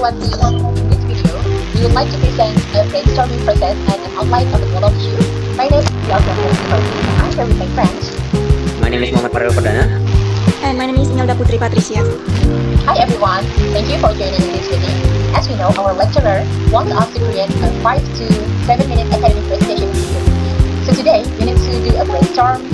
But in this video, we would like to present a brainstorming process and an outline of the global issue. My name is Yelka and I'm here with my friends. My name is Muhammad Farel Perdana. And my name is Imelda Putri Patricia. Hi everyone, thank you for joining in this meeting. As we know, our lecturer wants us to create a 5 to 7 minute academic presentation video. So today, we need to do a brainstorm,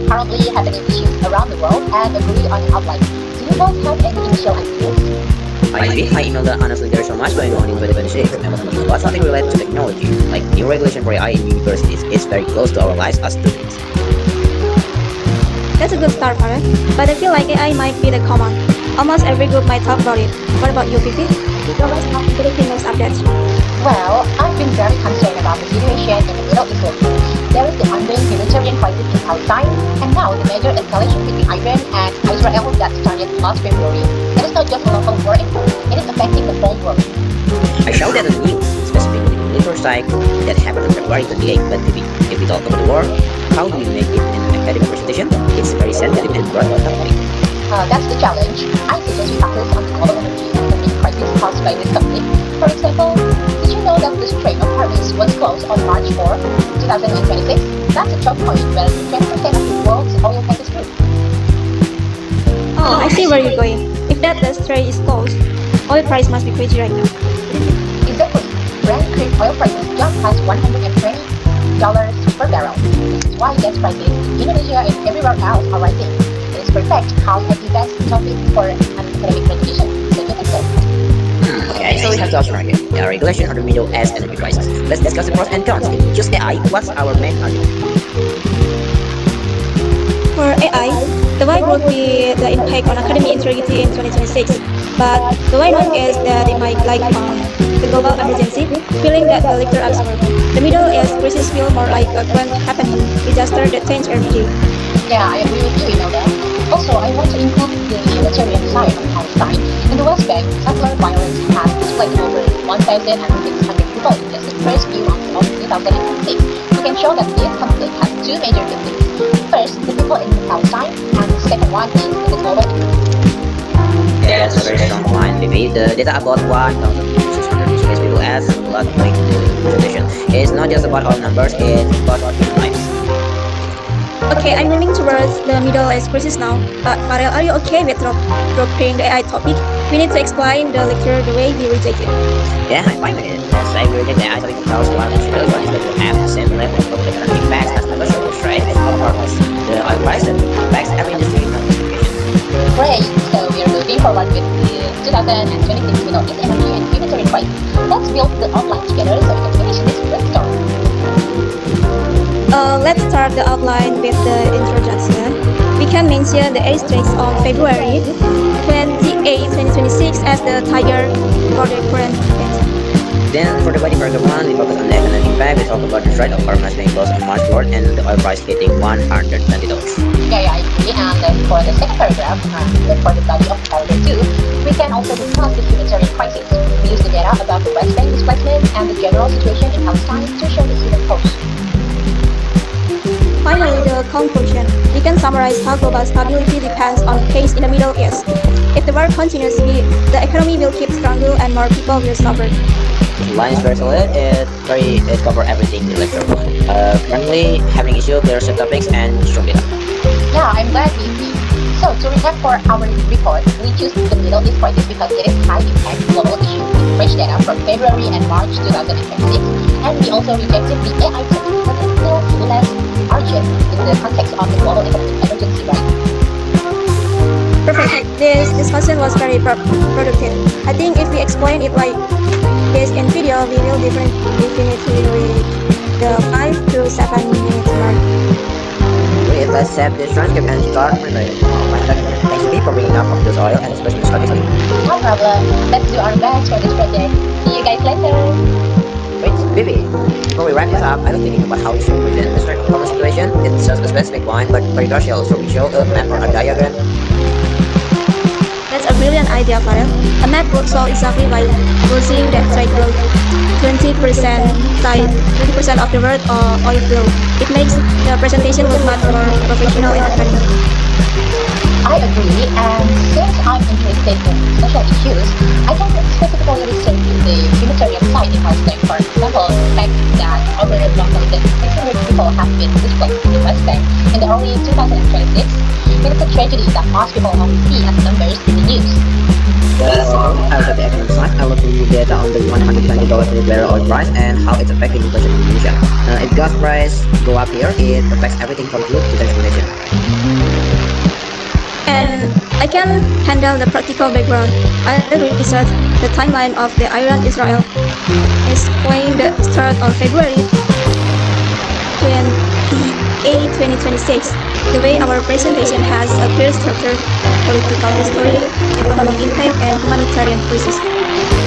currently happening issues around the world, and agree on an outline. Do you guys have any initial ideas? Hi Imelda, honestly there's so much going on in 2026 and I was thinking about something related to technology, like new regulation for AI in universities. It's very close to our lives as students. That's a good start, Farah. But I feel like AI might be the common. Almost every group might talk about it. What about you, Vivi? You always have predicting news updates. Well, I've been very concerned about the situation in the Middle East lately. There is the ongoing humanitarian crisis in Palestine, and now the major escalation between Iran and Israel that started last February. It is not just a local war anymore, it is affecting the whole world. I showed that on the news, specifically the military strike that happened on February 28th, but if we talk about the war, how do we make it in an academic presentation? It's very sensitive and broad topic. That's the challenge. I suggest we focus on the global energy and the crisis caused by this conflict. For example, did you know that the Strait of Hormuz was closed on March 4, 2026? That's a choke point where 20% of the world's oil passes through. Oh, I see where you're going. If that the strait is closed, oil price must be crazy right now. Exactly. Brent crude oil prices jumped past $120 per barrel. This is why gas prices in Indonesia and everywhere else are rising. It is perfect how a best topic for an academic presentation. So you think so? Okay, so we have to ask right here. The regulation of the Middle East energy crisis. Let's discuss the pros and cons. If we choose AI, what's our main argument? For AI, the why would be the impact on academic integrity in 2026. But the why not is that it might the global emergency, feeling that the lecture absorb. The Middle East crisis feel more like a grand happening disaster that change every day. Yeah, I agree with you, Imelda. Also, I want to include the humanitarian side of Palestine. In the West Bank, settler violence has displaced over 1,600 people in just the first few months of 2026. We can show that this conflict has two major victims. First, the people in Palestine, and the second one is the global economy. Yeah, that's a very strong point. Vivi, the data about 1,600 Israelis people as blood weight presentation. It's not just about our numbers, it's about our lives. Okay, I'm moving towards the Middle East crisis now. But Farel, are you okay with dropping the AI topic? We need to explain the lecture the way we reject it. Yeah, I'm fine with it. As I reject the AI topic because one of the is that will have the same level of economic impacts as the social trade and our purpose. The oil price that impacts every industry in communication. Great, so we are moving forward with the 2026 Middle East energy and humanitarian crisis. Let's build the outline together so we can finish this brainstorm. Let's start the outline with the introduction. We can mention the airstrikes on February 28, 2026 as the trigger for the current event. Then for the body paragraph 1, we focus on the economic impact. We talk about the Strait of Hormuz being closed on March 4th and the oil price hitting $120. Yeah, I agree. And then for the second paragraph, then for the body of paragraph 2, we can also discuss the humanitarian crisis. We use the data about the West Bank displacement and the general situation in Palestine to show the human cost. Finally, the conclusion. We can summarize how global stability depends on pace in the Middle East. If the war continues, the economy will keep stronger and more people will suffer. The line is very solid. It covers everything in the lecture. Currently having issue, clear set topics and strong data. Yeah, I'm glad we agree. So to recap for our report, we choose the Middle East crisis because it is high impact global issue with fresh data from February and March 2026, and we also rejected the AI topic because it's still less urgent in the context of the global economic emergency, right? Perfect. This discussion was very productive. I think if we explain it like this in video, we will definitely the 5 to 7 minutes mark. Great, let's have this transcript and start preparing. Thanks to for bringing up of this oil and especially studies. No problem. Let's do our best for this project. See you guys later. Wait, Vivi, before we wrap this up, I was thinking about how we should present the Strait of Hormuz situation. It's just a specific point, but very crucial. So we show a map or a diagram. That's a brilliant idea, Farel. A map would solve exactly by closing that trade road 20% of the world or oil flow. It makes the presentation look much more professional and academic. I agree, and since I'm interested in social issues, I can specifically research the humanitarian side in Palestine. For example, the fact that over 1,600 people have been displaced in the West Bank in the early 2026. It is a tragedy that most people only see as numbers in the news. Well, out of the economic side, I look into data on the $120 per barrel oil price and how it's affecting inflation in Indonesia. If gas price go up here, it affects everything from food to transportation. And I can handle the practical background. I researched the timeline of the Iran-Israel. Explain the start on February 28, 2026. The way our presentation has a clear structure, political history, economic impact, and humanitarian crisis.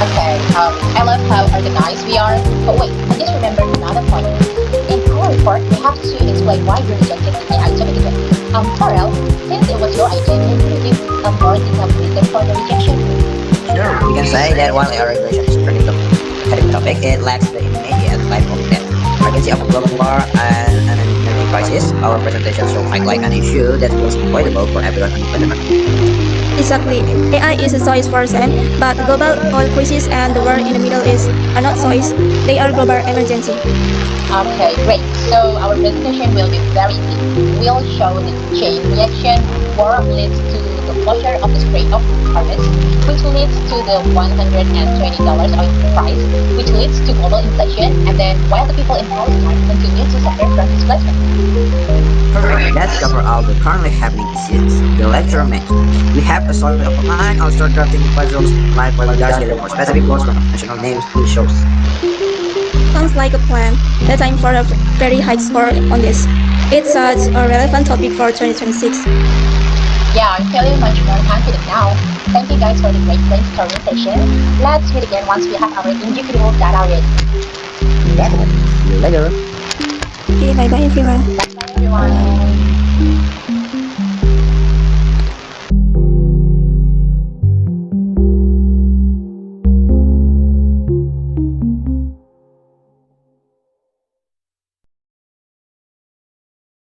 Okay, I love how organized we are. But wait, I just remembered another point. In our report, we have to explain why we rejected the AI to begin with. Farrell, since it was your idea, can you give a more detailed reason for the rejection? Sure, we can say that while air regulation is a critical academic topic, it lacks the immediate life of that urgency of a global war and an energy crisis. Our presentation should highlight an issue that was avoidable for everyone independent. Exactly. AI is a choice for some, but the global oil crisis and the war in the Middle East are not choice. They are global emergency. Okay, great. So our presentation will be very deep. We'll show the chain reaction. War leads to the closure of the Strait of Hormuz, which leads to the $120 oil price, which leads to global inflation, and then while the people in Palestine continue to suffer from displacement. Perfect. Let's cover all the currently happening issues. The lecture mentioned. We have a solid of line. I'll start drafting puzzles like while guys get more specific words from national names in shows. Sounds like a plan. The time for a very high score on this. It's such a relevant topic for 2026. Yeah, I'm feeling much more confident now. Thank you guys for the great brainstorming session. Let's meet again once we have our individual data ready. Definitely. See you later. Okay, bye bye everyone. Bye everyone.